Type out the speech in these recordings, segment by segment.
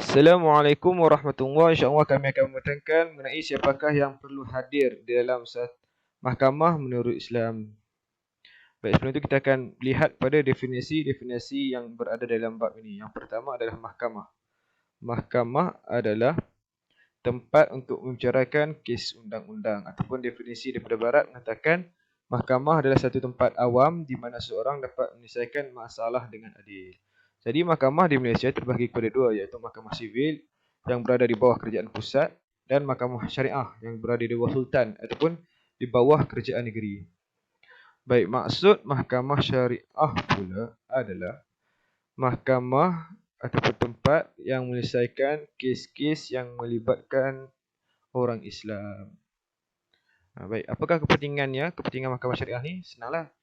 Assalamualaikum warahmatullahi wabarakatuh. InsyaAllah kami akan menerangkan mengenai siapakah yang perlu hadir di dalam mahkamah menurut Islam. Baik, sebelum itu kita akan lihat pada definisi-definisi yang berada dalam bab ini. Yang pertama adalah mahkamah. Mahkamah adalah tempat untuk membicarakan kes undang-undang ataupun definisi daripada barat mengatakan mahkamah adalah satu tempat awam di mana seorang dapat menyelesaikan masalah dengan adil. Jadi mahkamah di Malaysia terbahagi kepada dua, iaitu mahkamah sivil yang berada di bawah kerajaan pusat dan mahkamah syariah yang berada di bawah sultan ataupun di bawah kerajaan negeri. Baik, maksud mahkamah syariah pula adalah mahkamah ataupun tempat yang menyelesaikan kes-kes yang melibatkan orang Islam. Baik, apakah kepentingannya? Kepentingan mahkamah syariah ni senanglah,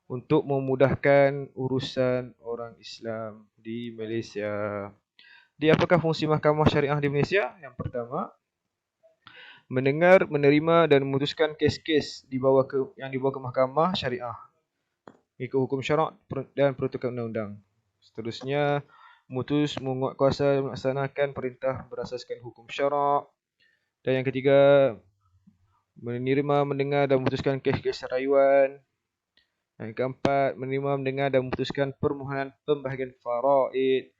untuk memudahkan urusan orang Islam di Malaysia. Jadi apakah fungsi mahkamah syariah di Malaysia? Yang pertama, mendengar, menerima dan memutuskan kes-kes yang dibawa ke mahkamah syariah ikut hukum syarak dan peruntukan undang-undang. Seterusnya, menguatkuasa melaksanakan perintah berasaskan hukum syarak. Dan yang ketiga, menerima, mendengar dan memutuskan kes-kes rayuan. Yang keempat, menerima, mendengar dan memutuskan permohonan pembahagian faraid.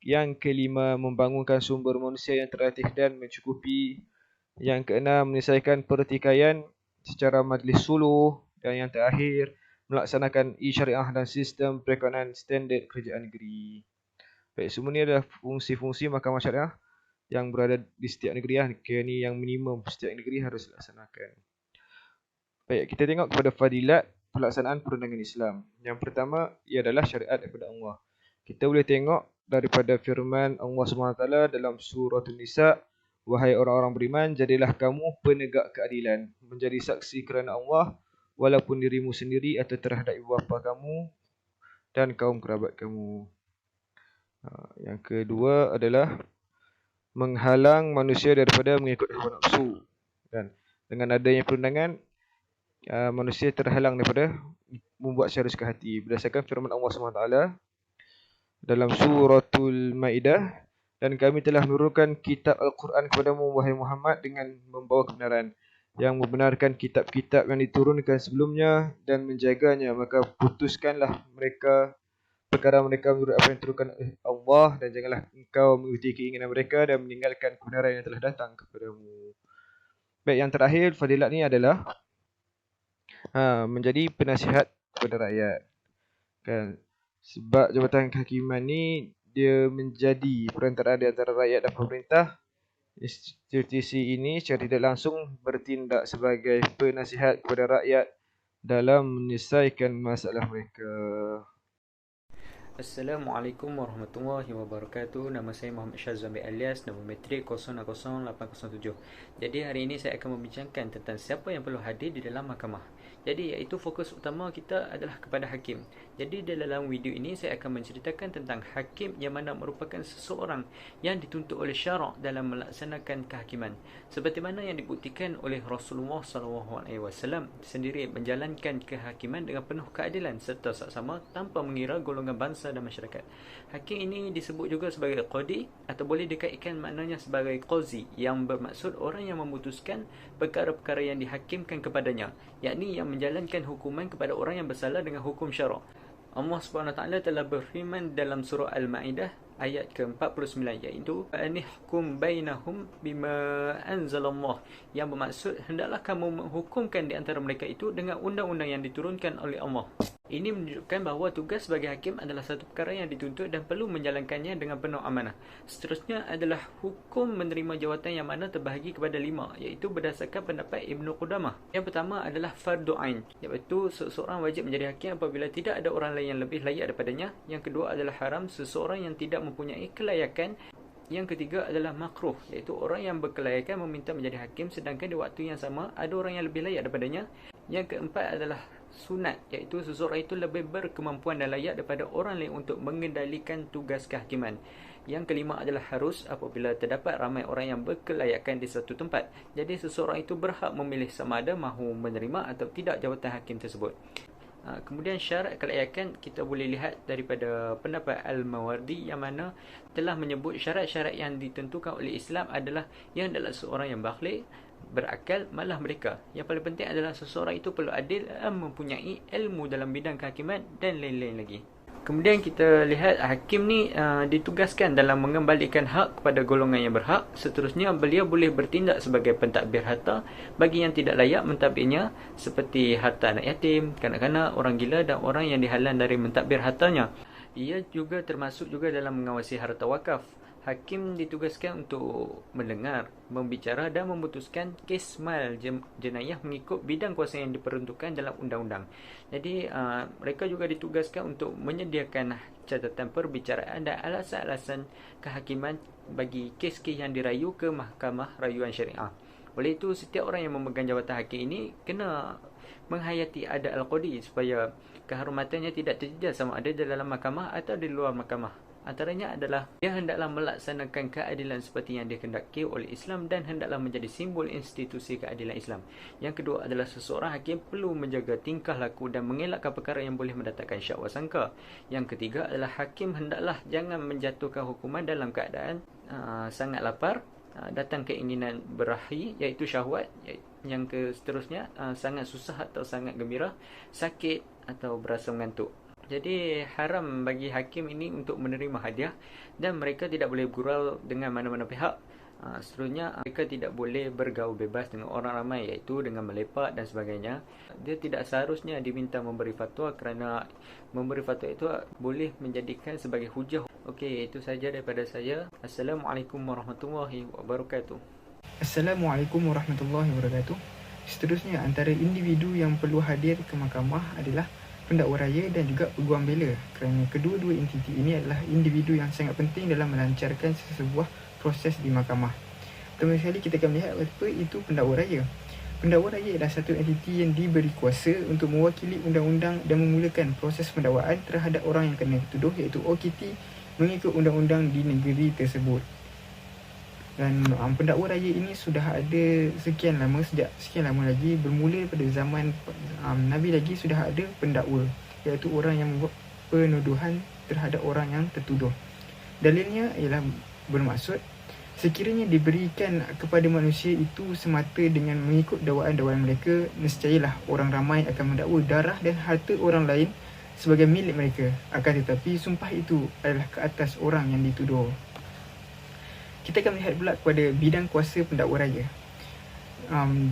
Yang kelima, membangunkan sumber manusia yang terlatih dan mencukupi. Yang keenam, menyelesaikan pertikaian secara majlis suluh. Dan yang terakhir, melaksanakan e-syariah dan sistem perekonomian standard kerajaan negeri. Baik, semua ini adalah fungsi-fungsi mahkamah syariah yang berada di setiap negeri. Ini yang minimum setiap negeri harus dilaksanakan. Baik, kita tengok kepada fadilat pelaksanaan perundangan Islam. Yang pertama, ia adalah syariat daripada Allah. Kita boleh tengok daripada firman Allah SWT dalam surah An-Nisa, wahai orang-orang beriman, jadilah kamu penegak keadilan, menjadi saksi kerana Allah, walaupun dirimu sendiri atau terhadap ibu bapa kamu dan kaum kerabat kamu. Yang kedua adalah menghalang manusia daripada mengikut hawa nafsu. Dan dengan adanya perundangan, manusia terhalang daripada membuat secara suka hati. Berdasarkan firman Allah SWT dalam suratul Maidah, dan kami telah menurunkan kitab Al-Quran kepadamu wahai Muhammad dengan membawa kebenaran, yang membenarkan kitab-kitab yang diturunkan sebelumnya dan menjaganya, maka putuskanlah mereka perkara mereka menurut apa yang diturunkan oleh Allah, dan janganlah engkau mengikuti keinginan mereka dan meninggalkan kebenaran yang telah datang kepadamu. Baik, yang terakhir fadilat ni adalah menjadi penasihat kepada rakyat. Kan? Sebab jabatan kehakiman ni dia menjadi perantara di antara rakyat dan pemerintah. Institusi ini secara tidak langsung bertindak sebagai penasihat kepada rakyat dalam menyelesaikan masalah mereka. Assalamualaikum warahmatullahi wabarakatuh. Nama saya Muhammad Syazwan bin Alias, nama metrik 000807. Jadi hari ini saya akan membincangkan tentang siapa yang perlu hadir di dalam mahkamah. Jadi iaitu fokus utama kita adalah kepada hakim. Jadi dalam video ini saya akan menceritakan tentang hakim yang mana merupakan seseorang yang dituntut oleh syarak dalam melaksanakan kehakiman. Seperti mana yang dibuktikan oleh Rasulullah SAW sendiri menjalankan kehakiman dengan penuh keadilan serta saksama tanpa mengira golongan bangsa dan masyarakat. Hakim ini disebut juga sebagai qadi atau boleh dikaitkan maknanya sebagai qazi, yang bermaksud orang yang memutuskan perkara-perkara yang dihakimkan kepadanya, yakni yang menjalankan hukuman kepada orang yang bersalah dengan hukum syarak. Allah SWT telah berfirman dalam surah Al-Ma'idah ayat ke-49, iaitu anihkum bainahum bima anzalallah, yang bermaksud hendaklah kamu menghukumkan di antara mereka itu dengan undang-undang yang diturunkan oleh Allah. Ini menunjukkan bahawa tugas sebagai hakim adalah satu perkara yang dituntut dan perlu menjalankannya dengan penuh amanah. Seterusnya adalah hukum menerima jawatan yang mana terbahagi kepada 5, iaitu berdasarkan pendapat Ibnu Qudamah. Yang pertama adalah fardu ain, iaitu seseorang wajib menjadi hakim apabila tidak ada orang lain yang lebih layak daripadanya. Yang kedua adalah haram, seseorang yang tidak mempunyai kelayakan. Yang ketiga adalah makruh, iaitu orang yang berkelayakan meminta menjadi hakim sedangkan di waktu yang sama ada orang yang lebih layak daripadanya. Yang keempat adalah sunat, iaitu seseorang itu lebih berkemampuan dan layak daripada orang lain untuk mengendalikan tugas kehakiman. Yang kelima adalah harus, apabila terdapat ramai orang yang berkelayakan di satu tempat. Jadi seseorang itu berhak memilih sama ada mahu menerima atau tidak jawatan hakim tersebut. Kemudian syarat kelayakan kita boleh lihat daripada pendapat Al-Mawardi yang mana telah menyebut syarat-syarat yang ditentukan oleh Islam adalah yang adalah seorang yang baligh, berakal, malah mereka. Yang paling penting adalah seseorang itu perlu adil, mempunyai ilmu dalam bidang kehakiman dan lain-lain lagi. Kemudian kita lihat hakim ni ditugaskan dalam mengembalikan hak kepada golongan yang berhak. Seterusnya beliau boleh bertindak sebagai pentadbir harta bagi yang tidak layak mentadbirnya, seperti harta anak yatim, kanak-kanak, orang gila dan orang yang dihalang dari mentadbir hartanya. Ia juga termasuk juga dalam mengawasi harta wakaf. Hakim ditugaskan untuk mendengar, membicara dan memutuskan kes mal jenayah mengikut bidang kuasa yang diperuntukkan dalam undang-undang. Jadi mereka juga ditugaskan untuk menyediakan catatan perbicaraan dan alasan-alasan kehakiman bagi kes-kes yang dirayu ke Mahkamah Rayuan Syariah. Oleh itu, setiap orang yang memegang jawatan hakim ini kena menghayati adat al-qadi supaya kehormatannya tidak terjejas sama ada di dalam mahkamah atau di luar mahkamah. Antaranya adalah dia hendaklah melaksanakan keadilan seperti yang dikehendaki oleh Islam dan hendaklah menjadi simbol institusi keadilan Islam. Yang kedua adalah seseorang hakim perlu menjaga tingkah laku dan mengelakkan perkara yang boleh mendatangkan syak wa sangka. Yang ketiga adalah hakim hendaklah jangan menjatuhkan hukuman dalam keadaan sangat lapar, datang keinginan berahi iaitu syahwat. Yang seterusnya sangat susah atau sangat gembira, sakit atau berasa mengantuk. Jadi haram bagi hakim ini untuk menerima hadiah dan mereka tidak boleh bergurau dengan mana-mana pihak. Seterusnya mereka tidak boleh bergaul bebas dengan orang ramai iaitu dengan melepak dan sebagainya. Dia tidak seharusnya diminta memberi fatwa kerana memberi fatwa itu boleh menjadikan sebagai hujah. Okey, itu saja daripada saya. Assalamualaikum warahmatullahi wabarakatuh. Assalamualaikum warahmatullahi wabarakatuh. Seterusnya, antara individu yang perlu hadir ke mahkamah adalah pendakwa raya dan juga peguam bela, kerana kedua-dua entiti ini adalah individu yang sangat penting dalam melancarkan sebuah proses di mahkamah. Pertama sekali kita akan melihat apa itu pendakwa raya. Pendakwa raya adalah satu entiti yang diberi kuasa untuk mewakili undang-undang dan memulakan proses pendakwaan terhadap orang yang kena tuduh iaitu OKT mengikut undang-undang di negeri tersebut. Dan pendakwa raya ini sudah ada sejak sekian lama lagi, bermula pada zaman Nabi lagi sudah ada pendakwa, iaitu orang yang membuat penuduhan terhadap orang yang tertuduh. Dalilnya ialah bermaksud sekiranya diberikan kepada manusia itu semata dengan mengikut dakwaan-dakwaan mereka, nescayalah orang ramai akan mendakwa darah dan harta orang lain sebagai milik mereka. Akan tetapi sumpah itu adalah ke atas orang yang dituduh. Kita akan melihat pula kepada bidang kuasa pendakwa raya.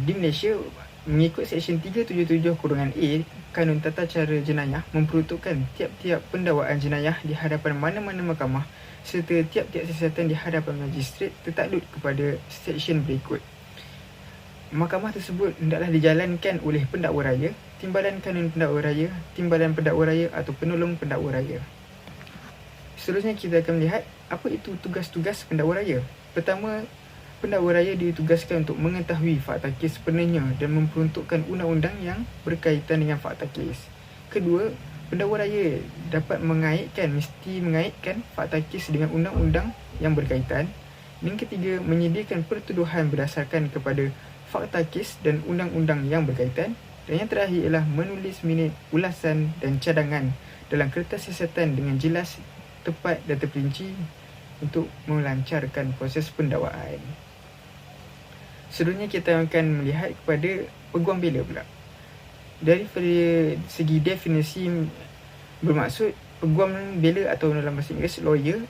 Di Malaysia, mengikut Seksyen 377(a) Kanun Tata Cara Jenayah memperuntukkan tiap-tiap pendakwaan jenayah di hadapan mana-mana mahkamah serta tiap-tiap siasatan di hadapan magistrat tertakluk kepada seksyen berikut. Mahkamah tersebut hendaklah dijalankan oleh pendakwa raya, timbalan kanun pendakwa raya, timbalan pendakwa raya atau penolong pendakwa raya. Seterusnya kita akan melihat apa itu tugas-tugas pendakwa raya. Pertama, pendakwa raya ditugaskan untuk mengetahui fakta kes sebenarnya dan memperuntukkan undang-undang yang berkaitan dengan fakta kes. Kedua, pendakwa raya dapat mesti mengaitkan fakta kes dengan undang-undang yang berkaitan. Dan ketiga, menyediakan pertuduhan berdasarkan kepada fakta kes dan undang-undang yang berkaitan. Dan yang terakhir ialah menulis minit ulasan dan cadangan dalam kertas siasatan dengan jelas, tepat dan terperinci untuk melancarkan proses pendakwaan. Seterusnya kita akan melihat kepada peguam bela pula. Daripada segi definisi bermaksud, peguam bela atau dalam bahasa Inggeris lawyer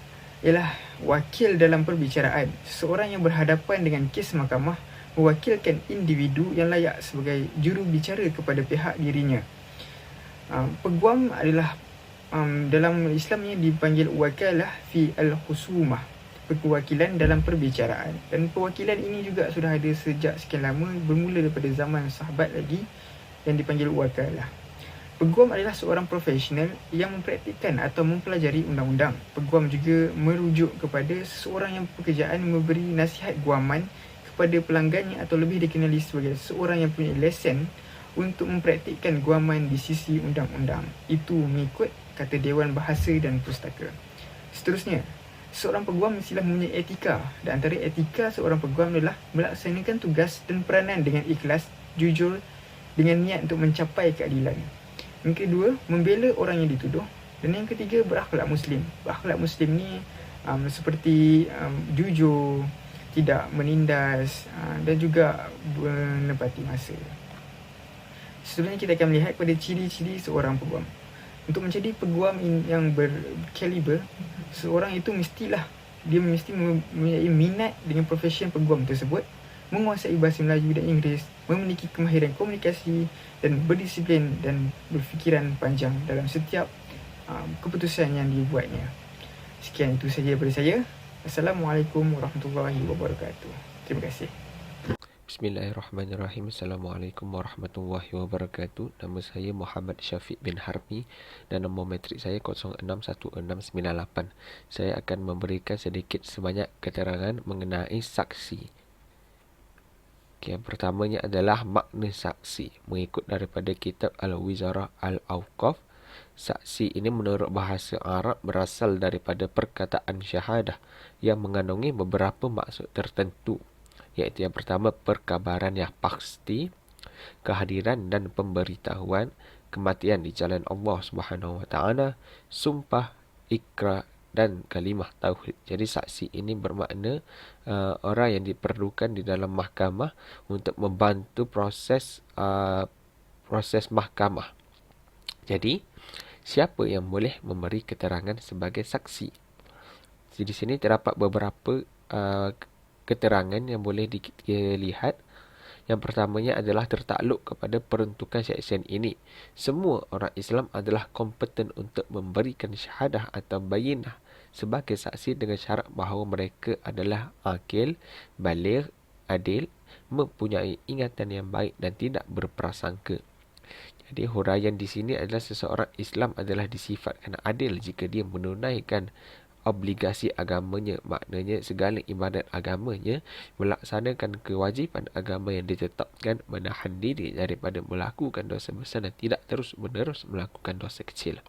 ialah wakil dalam perbicaraan. Seseorang yang berhadapan dengan kes mahkamah mewakilkan individu yang layak sebagai juru bicara kepada pihak dirinya. Peguam adalah dalam Islam ni dipanggil wakalah fi al-khusumah, perwakilan dalam perbicaraan. Dan perwakilan ini juga sudah ada sejak sekian lama, bermula daripada zaman sahabat lagi, yang dipanggil wakalah. Peguam adalah seorang profesional yang mempraktikkan atau mempelajari undang-undang. Peguam juga merujuk kepada seseorang yang pekerjaan memberi nasihat guaman kepada pelanggannya atau lebih dikenali sebagai seorang yang punya lesen untuk mempraktikkan guaman di sisi undang-undang. Itu mengikut kata Dewan Bahasa dan Pustaka. Seterusnya, seorang peguam mestilah mempunyai etika, dan antara etika seorang peguam adalah melaksanakan tugas dan peranan dengan ikhlas, jujur, dengan niat untuk mencapai keadilan. Yang kedua, membela orang yang dituduh. Dan yang ketiga, berakhlak Muslim. Berakhlak Muslim ni seperti jujur, tidak menindas dan juga menepati masa. Seterusnya kita akan melihat pada ciri-ciri seorang peguam. Untuk menjadi peguam yang berkaliber, seorang itu mesti mempunyai minat dengan profesi peguam tersebut, menguasai bahasa Melayu dan Inggeris, memiliki kemahiran komunikasi dan berdisiplin dan berfikiran panjang dalam setiap keputusan yang dibuatnya. Sekian itu saja daripada saya. Assalamualaikum warahmatullahi wabarakatuh. Terima kasih. Bismillahirrahmanirrahim. Assalamualaikum warahmatullahi wabarakatuh. Nama saya Muhammad Syafiq bin Harmi dan nombor matrik saya 061698. Saya akan memberikan sedikit sebanyak keterangan mengenai saksi. Yang pertamanya adalah makna saksi. Mengikut daripada kitab Al-Wizarah Al-Awqaf, saksi ini menurut bahasa Arab berasal daripada perkataan syahadah yang mengandungi beberapa maksud tertentu, iaitu yang pertama, perkabaran yang pasti, kehadiran dan pemberitahuan, kematian di jalan Allah Subhanahu Wa Taala, sumpah, ikrar dan kalimah tauhid. Jadi saksi ini bermakna orang yang diperlukan di dalam mahkamah untuk membantu proses mahkamah. Jadi siapa yang boleh memberi keterangan sebagai saksi? Jadi di sini terdapat beberapa keterangan yang boleh dilihat. Yang pertamanya adalah tertakluk kepada peruntukan seksyen ini. Semua orang Islam adalah kompeten untuk memberikan syahadah atau bayinah sebagai saksi dengan syarat bahawa mereka adalah akil, baligh, adil, mempunyai ingatan yang baik dan tidak berprasangka. Jadi huraian di sini adalah seseorang Islam adalah disifatkan adil jika dia menunaikan obligasi agamanya, maknanya segala ibadat agamanya, melaksanakan kewajipan agama yang ditetapkan, menahan diri daripada melakukan dosa besar dan tidak terus-menerus melakukan dosa kecil.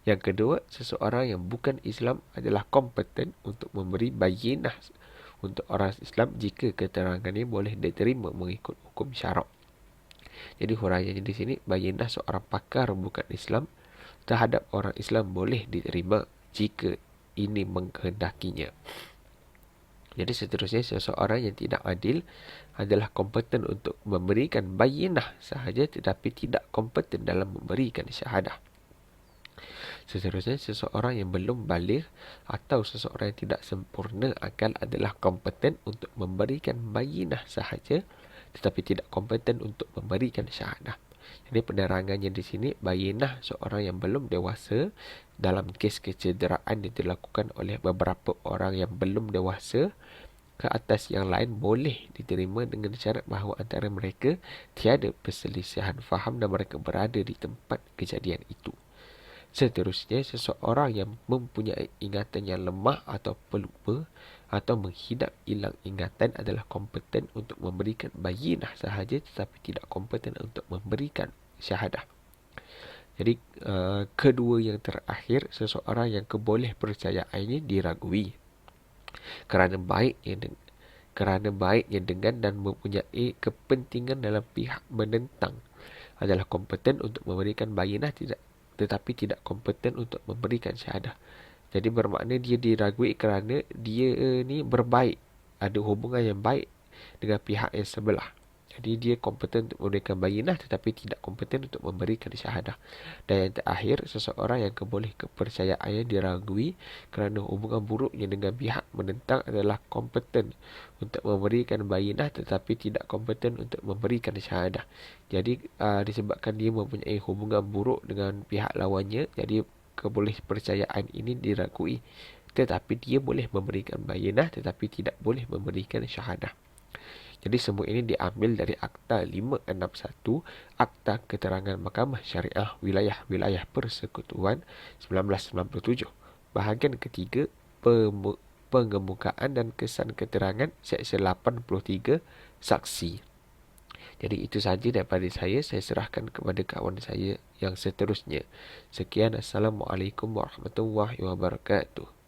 Yang kedua, seseorang yang bukan Islam adalah kompeten untuk memberi bayinah untuk orang Islam jika keterangannya boleh diterima mengikut hukum syarak. Jadi huraiannya di sini, bayinah seorang pakar bukan Islam terhadap orang Islam boleh diterima jika ini menghendakinya. Jadi seterusnya, seseorang yang tidak adil adalah kompeten untuk memberikan bayinah sahaja tetapi tidak kompeten dalam memberikan syahadah. Seterusnya, seseorang yang belum baligh atau seseorang yang tidak sempurna akal adalah kompeten untuk memberikan bayinah sahaja tetapi tidak kompeten untuk memberikan syahadah. Jadi penerangannya di sini, bayinah seorang yang belum dewasa dalam kes kecederaan yang dilakukan oleh beberapa orang yang belum dewasa ke atas yang lain boleh diterima dengan syarat bahawa antara mereka tiada perselisihan faham dan mereka berada di tempat kejadian itu. Seterusnya, seseorang yang mempunyai ingatan yang lemah atau pelupa atau menghidap hilang ingatan adalah kompeten untuk memberikan bayinah sahaja tetapi tidak kompeten untuk memberikan syahadah. Jadi kedua yang terakhir, seseorang yang keboleh percayaannya diragui kerana baiknya dengan dan mempunyai kepentingan dalam pihak menentang adalah kompeten untuk memberikan bayinah tetapi tidak kompeten untuk memberikan syahadah. Jadi bermakna dia diragui kerana dia ni berbaik, ada hubungan yang baik dengan pihak yang sebelah. Jadi dia kompeten untuk memberikan bayinah tetapi tidak kompeten untuk memberikan syahadah. Dan yang terakhir, seseorang yang keboleh kepercayaannya diragui kerana hubungan buruknya dengan pihak menentang adalah kompeten untuk memberikan bayinah tetapi tidak kompeten untuk memberikan syahadah. Jadi disebabkan dia mempunyai hubungan buruk dengan pihak lawannya, jadi keboleh percayaan ini diragui, tetapi dia boleh memberikan bayinah tetapi tidak boleh memberikan syahadah. Jadi semua ini diambil dari Akta 561, Akta Keterangan Mahkamah Syariah Wilayah-Wilayah Persekutuan 1997. Bahagian ketiga, pengemukaan dan kesan keterangan, Seksyen 83, Saksi. Jadi itu sahaja daripada saya. Saya serahkan kepada kawan saya yang seterusnya. Sekian, Assalamualaikum warahmatullahi wabarakatuh.